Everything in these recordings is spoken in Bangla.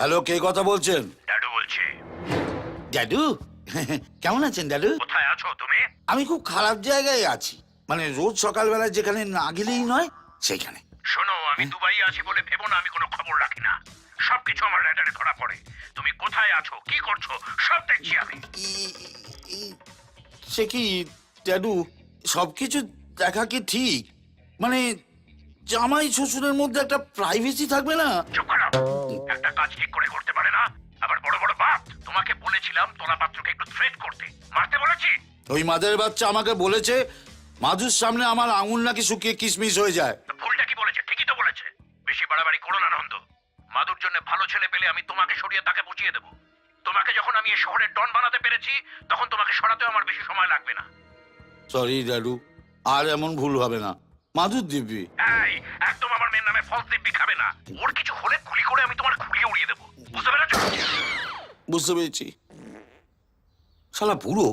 হ্যালো, কে কথা বলছেন? ড্যাডু বলছি। ড্যাডু? কেমন আছেন ড্যাডু? কোথায় আছো তুমি? আমি খুব খারাপ জায়গায় আছি, মানে রোজ সকালবেলা যেখানে না গেলেই নয় সেইখানে। শোনো, আমি দুবাই আছি বলে ভেবো না আমি কোনো খবর রাখি না। সবকিছু আমার রেডারে ধরা পড়ে। তুমি কোথায় আছো, কি করছো, সব দেখছি আমি। সে কি ড্যাডু, সবকিছু দেখা কি ঠিক? মানে জামাই শ্বশুরের মধ্যে একটা প্রাইভেসি থাকবে না? চুপ করো। একটা কাজ ঠিক করে করতে পারে না, আবার বড় বড় বাপ। তোমাকে বলেছিলাম তোলা পাত্রকে একটু থ্রেট করতে, মারতে বলেছি। ওই মাদের বাচ্চা আমাকে বলেছে মাধুর সামনে আমার আঙুল নাকি শুকিয়ে কিশমিশ হয়ে যায়। তো ভুলটা কি বলেছে? ঠিকই তো বলেছে। বেশি বাড়াবাড়ি করো না নন্দ। মাদুর জন্য ভালো ছেলে পেলে আমি তোমাকে সরিয়ে তাকে বুঝিয়ে দেবো। তোমাকে যখন আমি এই শহরের ডন বানাতে পেরেছি, তখন তোমাকে সরাতেও আমার বেশি সময় লাগবে না। সরি ড্যাডু, আর এমন ভুল হবে না। মাধুর দিব্যি। এই, একদম আমার মেয়ের নামে ফলস দিব্যি খাবে না। ওর কিছু হলে গুলি করে আমি তোমার খুলিয়ে উড়িয়ে দেবো, বুঝতে পেরেছো? বুঝতে পেরেছি। শালা বুড়ো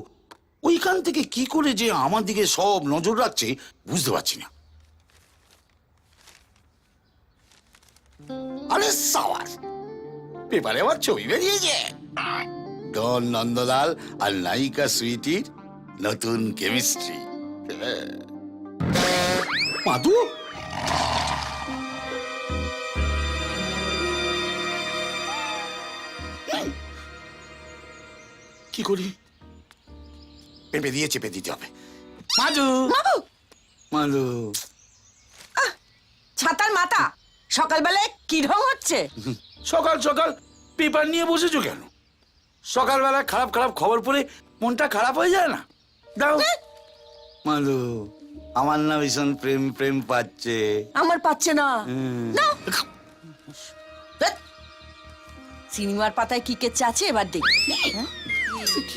ওইখান থেকে কি করে যে আমার দিকে সব নজর রাখছে বুঝতে পারছি না। আরে সাওয়ার, পেপারে আমার ছবি বেরিয়েছে। ডন নন্দলাল আর নায়িকা সুইটির নতুন কেমিস্ট্রি। মাধু, কি করি? পেঁপে দিয়ে চেপে দিতে হবে। মাধু, বাবু, মাধু, ছাতার মাথা, সকালবেলায় কি ঢং হচ্ছে? সকাল সকাল পেপার নিয়ে বসেছো কেন? সকালবেলা খারাপ খারাপ খবর পড়ে মনটা খারাপ হয়ে যায় না? দাও। মাধু, আমার না ভীষণ প্রেম প্রেম পাচ্ছে। আমার পাচ্ছে না। নাও। ধ্যাৎ। সিনেমার পাতায় কি কেচ্ছে আছে এবার দেখ।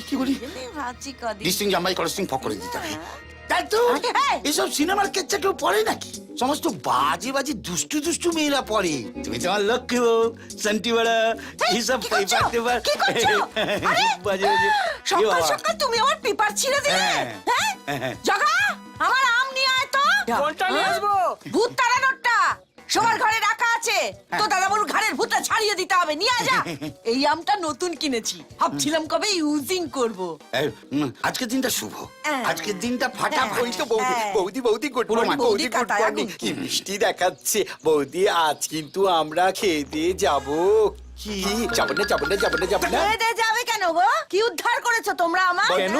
কি করি? ভাবছি কদিন। ডিস্টিং জামাই কলস্টিং ফক করে দিতে হবে। তাই তো এই! এসব সিনেমার কেচ্ছা কেউ পড়ে নাকি? সমস্ত বাজে বাজে দুষ্টু দুষ্টু মেয়েরা পড়ে। তুমি তো আমার লক্ষ্য শান্তি বড়া এইসব কি করছো? পেপার টেপার কি করছো? আরে! বাজে বাজে। সকাল সকাল তুমি আমার পেপার ছিঁড়ে দিলে। হ্যাঁ। হ্যাঁ? জগা, আমার আম নিয়ে আয় তো। কোনটা নিয়ে আসবো? ভূত তাড়ানোরটা। সবার ঘরে রাখা আছে। তো দাদাবাবুর ঘরের ভূতটা ছাড়িয়ে দিতে হবে। নিয়ে আয় যা। এই আমটা নতুন কিনেছি। ভাবছিলাম কবে ইউজিং করব। আজকের দিনটা শুভ। হ্যাঁ। আজকের দিনটা ফাটাফাটি। ওই তো বৌদি, হ্যাঁ। বৌদি বৌদি গুড পুরো মর্নিং, মাথা। বৌদি গুড কাটায় মর্নিং। আগুন। কি মিষ্টি দেখাচ্ছে বৌদি, আজ কিন্তু আমরা খেয়ে দিয়ে যাবো। কি যাবো না যাবো না যাবো না যাবো না? দে যাবে কেন গো? কি উদ্ধার করেছো তোমরা আমার? কেন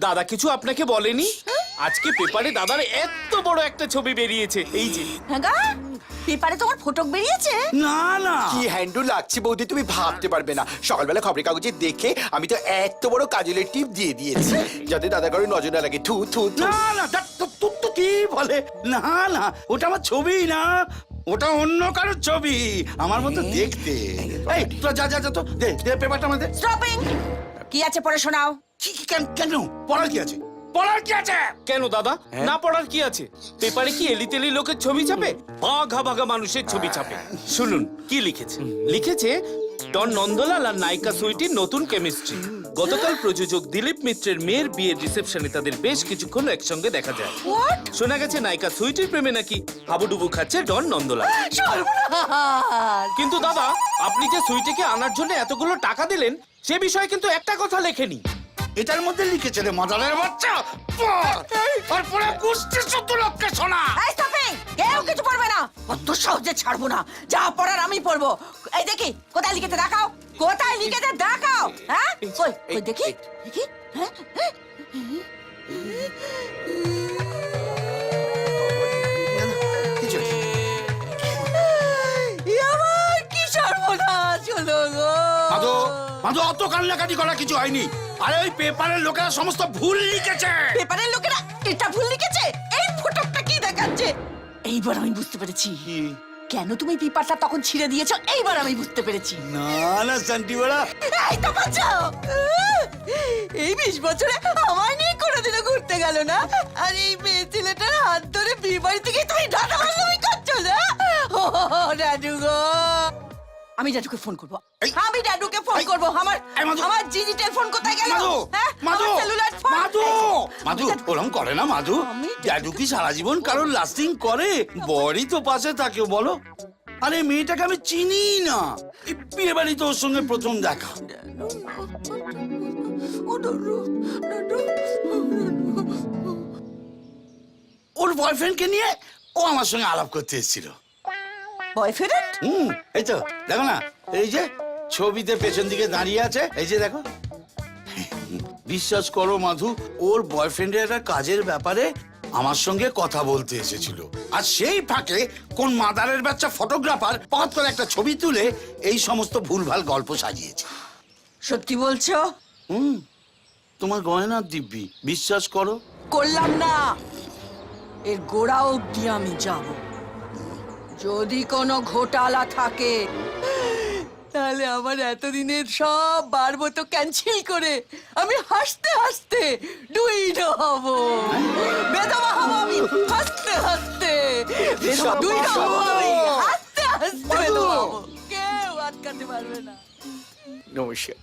দাদা কিছু আপনাকে বলেনি? আজকে পেপারে দাদার এত বড় একটা ছবি বেরিয়েছে, এই যে। হ্যাঁ গা? পেপারে তোমার ফটক বেরিয়েছে? না না, কি হ্যান্ডু লাগছে বৌদি, তুমি ভাবতে পারবে না। সকালবেলা খবরের কাগজে দেখে আমি তো এত বড় কাজলের টিপ দিয়ে দিয়েছি যাতে দাদা করে নজর না লাগে। থু থু থু। না না, তোর তো কি বলে? না না, ওটা আমার ছবি না, ওটা অন্য কারোর ছবি। আমার মতো দেখতে। এই তোরা যা যা যা তো, দে দে পেপারটা আমাদের। স্টপিং। কি আছে পড়ে শোনাও। কেন পড়ার কি আছে? পড়ার কি আছে? কেন দাদা, না পড়ার কি আছে? পেপারে কি এলিতেলি লোকের ছবি ছাপে? ভাগা ভাগা মানুষের ছবি ছাপে। শুনুন কি লিখেছে। লিখেছে ডন নন্দলাল আর নায়িকা সুইটির নতুন কেমিস্ট্রি। গতকাল প্রযোজক দিলীপ মিত্রের মেয়ের বিয়ের রিসেপশনে তাদের বেশ কিছুক্ষণ একসঙ্গে দেখা যায়। হোয়াট? শোনা গেছে নায়িকা সুইটির প্রেমে নাকি হাবুডুবু খাচ্ছে ডন নন্দলাল। সর্বনাশ। কিন্তু দাদা, আপনি যে সুইটিকে আনার জন্য এতগুলো টাকা দিলেন সে বিষয়ে কিন্তু একটা কথা লেখেনি। এটার মধ্যে লিখেছে রে মাদারের বাচ্চা, পড় আর পড়ে কুস্তি ১৪ লক্ষে শোনা। এই স্টপিং। কেউ কিছু পড়বে না। অত সহজে ছাড়বো না। যা পড়ার আমি পড়বো। এই দেখি কোথায় লিখেছে দেখাও। কোথায় লিখেছে দেখাও। হ্যাঁ? কই কই দেখি। দেখি। হ্যাঁ? কিছু নেই। আমার কি সর্বনাশ হলো গো। মাধু, মাধু, অত কান্নাকাটি করা কিছু হয়নি। আরে ওই পেপারের লোকেরা সমস্ত ভুল লিখেছে। পেপারের লোকেরা এটা ভুল লিখেছে। এই ফটোটা কি দেখাচ্ছে? এইবার আমি বুঝতে পেরেছি কেন তুমি পেপারটা তখন ছিঁড়ে দিয়েছো। এইবার আমি বুঝতে পেরেছি। না না শান্তিবেলা, এই তো বাঁচাও। এই 20 বছরে আমার নিয়ে কোনোদিনও ঘুরতে গেল না। আর এই মেয়ে ছেলেটার হাত ধরে বিয়ে বাড়ি থেকে তুমি দাদা বান্ধবী করছো না। ও দাদু গো, আমি দাদুকে ফোন করবো। এই! আমি দাদুকে ফোন এই! করবো। আমার এই, মাধু! আমার ডিজিটাল ফোন কোথায় গেল? মাধু, হ্যাঁ? মাধু, আমার cellular phone? মাধু, মাধু, ওরম করে না মাধু। আমি ড্যাডু কি সারা জীবন কারোর লাস্টিং করে? বড়ই তো পাশে থাকে বলো। আরে মেয়েটাকে আমি চিনি না, এই বিয়ে বাড়িতে ওর সঙ্গে প্রথম দেখা। ওর বয়ফ্রেন্ডকে নিয়ে ও আমার সঙ্গে আলাপ করতে এসেছিল। বয়ফ্রেন্ড? এই তো দেখো না, এই যে ছবিতে পেছন দিকে দাঁড়িয়ে আছে, এই যে দেখো। বিশ্বাস করো মাধু, ওর বয়ফ্রেন্ডের একটা কাজের ব্যাপারে আমার সঙ্গে কথা বলতে এসেছিল, আর সেই ফাঁকে কোন মাদারের বাচ্চা ফটোগ্রাফার পথ করে একটা ছবি তুলে এই সমস্ত ভুলভাল গল্প সাজিয়েছে। সত্যি বলছো? তোমার গয়না দিব্যি, বিশ্বাস করো। করলাম না, এর গোড়া অব্দি আমি যাব। যদি কোনো ঘোটালা থাকে তাহলে আমার এতদিনের সব বারবো ক্যান্সেল করে আমি হাসতে হাসতে ডুইড হব, বেদবা হব আমি হাসতে হাসতে, ডুইড হব আমি হাসতে হাসতে, বেদবা হব, কেউ আটকাতে পারবে না। নমস্কার।